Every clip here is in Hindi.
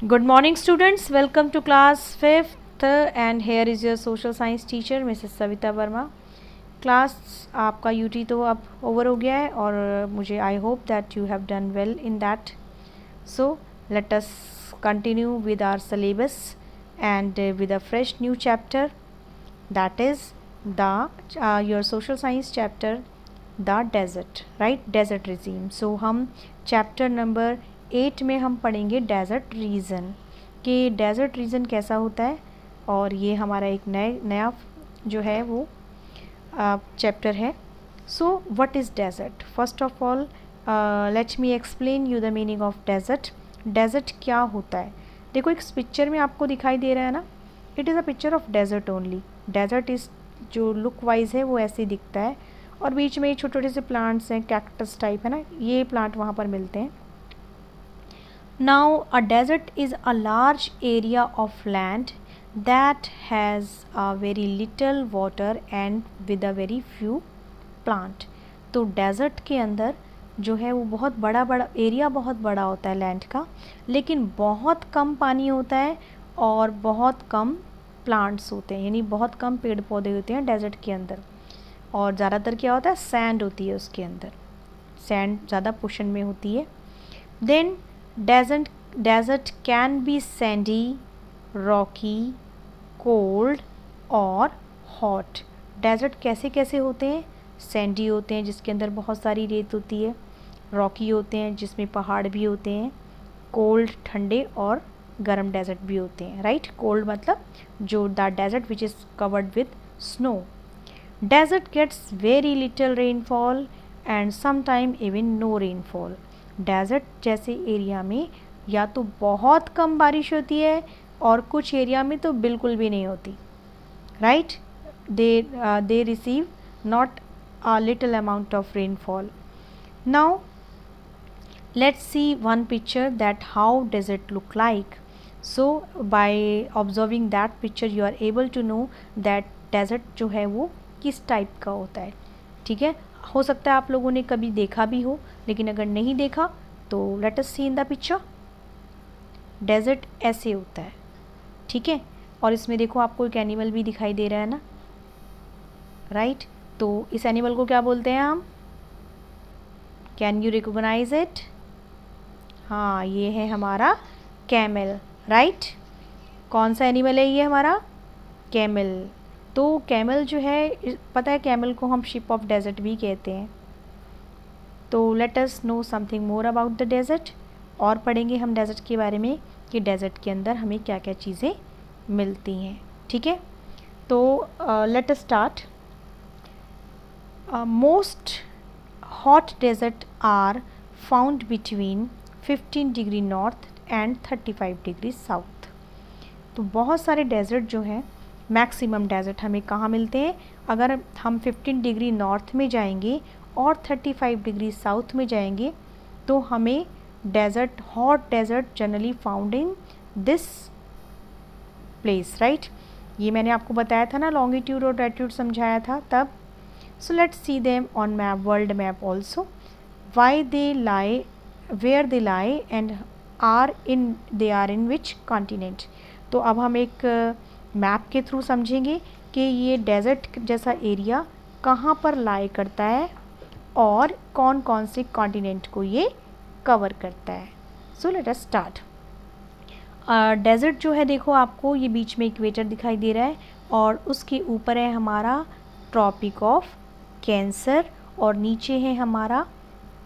Good morning students, welcome to class 5th and here is your social science teacher Mrs. Savita Verma. Class आपका यूटी तो अब ओवर हो गया है और मुझे I hope that you have done well in that. So let us continue with our syllabus and with a fresh new chapter that is the your social science chapter the desert, right, desert regime. So हम चैप्टर नंबर 8 में हम पढ़ेंगे डेजर्ट रीजन कि डेजर्ट रीजन कैसा होता है. और ये हमारा एक नया जो है वो चैप्टर है. So what is desert? First of all let me explain you the meaning of desert. Desert क्या होता है? देखो एक पिक्चर में आपको दिखाई दे रहा है ना, it is a picture of desert only. Desert is जो लुक वाइज है वो ऐसे दिखता है और बीच में छोटे छोटे से प्लांट्स हैं, कैक्टस टाइप है ना, ये प्लांट वहाँ पर मिलते हैं. Now a desert is a large area of land that has a very little water and with a very few plant. तो डेज़र्ट के अंदर जो है वो बहुत बड़ा एरिया बहुत बड़ा होता है लैंड का, लेकिन बहुत कम पानी होता है और बहुत कम प्लांट्स होते हैं, यानी बहुत कम पेड़ पौधे होते हैं डेज़र्ट के अंदर. और ज़्यादातर क्या होता है, सैंड होती है उसके अंदर, सैंड ज़्यादा पोर्शन में होती है. Then desert can be sandy, rocky, cold और हॉट. डेजर्ट कैसे कैसे होते हैं? सैंडी होते हैं जिसके अंदर बहुत सारी रेत होती है, रॉकी होते हैं जिसमें पहाड़ भी होते हैं, कोल्ड ठंडे और गर्म डेजर्ट भी होते हैं, राइट. कोल्ड मतलब जो the desert which is covered with snow. Desert gets very little rainfall and sometime even no rainfall. Desert जैसे एरिया में या तो बहुत कम बारिश होती है और कुछ एरिया में तो बिल्कुल भी नहीं होती, right. They receive not a little amount of rainfall. Now let's see one picture that how does it look like. So by observing that picture you are able to know that desert जो है वो किस टाइप का होता है. ठीक है, हो सकता है आप लोगों ने कभी देखा भी हो, लेकिन अगर नहीं देखा तो let us see in the picture. Desert ऐसे होता है, ठीक है. और इसमें देखो आपको एक एनिमल भी दिखाई दे रहा है ना, राइट. तो इस एनिमल को क्या बोलते हैं हम? Can you recognise it? हाँ, ये है हमारा कैमल, राइट. कौन सा एनिमल है ये हमारा? कैमल. तो कैमल जो है, पता है कैमल को हम शिप ऑफ डेजर्ट भी कहते हैं. तो let us know something more about the desert. और पढ़ेंगे हम डेजर्ट के बारे में कि डेजर्ट के अंदर हमें क्या क्या चीज़ें मिलती हैं, ठीक है. तो let us start. Most hot desert are found between 15 degree north and 35 degree south. तो बहुत सारे डेजर्ट जो हैं, मैक्सिमम डेजर्ट हमें कहाँ मिलते हैं? अगर हम 15 डिग्री नॉर्थ में जाएंगे और 35 डिग्री साउथ में जाएंगे तो हमें desert, hot desert generally found in this place, right. ये मैंने आपको बताया था ना, लॉन्गिट्यूड और लैटिट्यूड समझाया था तब. So let's see them on map, world map also. Why they lie, where they lie and are in, they are in which continent. तो अब हम एक मैप के थ्रू समझेंगे कि ये डेजर्ट जैसा एरिया कहाँ पर लाई करता है और कौन कौन से कॉन्टिनेंट को ये कवर करता है. So let us start. Desert जो है, देखो आपको ये बीच में इक्वेटर दिखाई दे रहा है और उसके ऊपर है हमारा ट्रॉपिक ऑफ कैंसर और नीचे है हमारा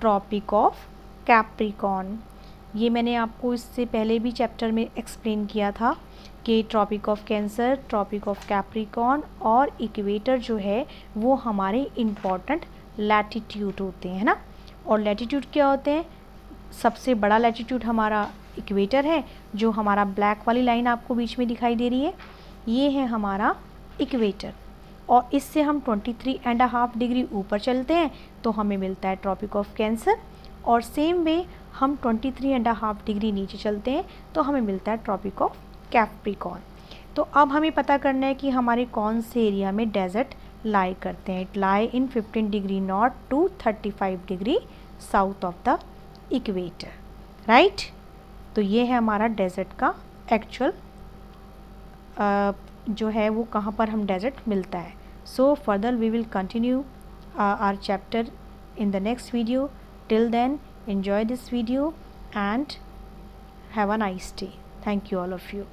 ट्रॉपिक ऑफ कैप्रिकॉर्न. ये मैंने आपको इससे पहले भी चैप्टर में एक्सप्लेन किया था कि Tropic of Cancer, Tropic of Capricorn और इक्वेटर जो है वो हमारे इम्पॉर्टेंट लैटिट्यूड होते हैं ना. और लैटिट्यूड क्या होते हैं? सबसे बड़ा लैटिट्यूड हमारा इक्वेटर है, जो हमारा ब्लैक वाली लाइन आपको बीच में दिखाई दे रही है, ये है हमारा इक्वेटर. और इससे हम 23.5 डिग्री ऊपर चलते हैं तो हमें मिलता है ट्रॉपिक ऑफ कैंसर. और सेम वे हम 23.5 डिग्री नीचे चलते हैं तो हमें मिलता है ट्रॉपिक ऑफ कैप्रिकॉर्न. तो अब हमें पता करना है कि हमारे कौन से एरिया में डेजर्ट लाई करते हैं. It lie in 15 degree north to 35 degree south of the equator, right. तो ये है हमारा डेजर्ट का एक्चुअल जो है वो कहाँ पर हम डेजर्ट मिलता है. So further we will continue our chapter in the next video. Till then, enjoy this video and have a nice day. Thank you all of you.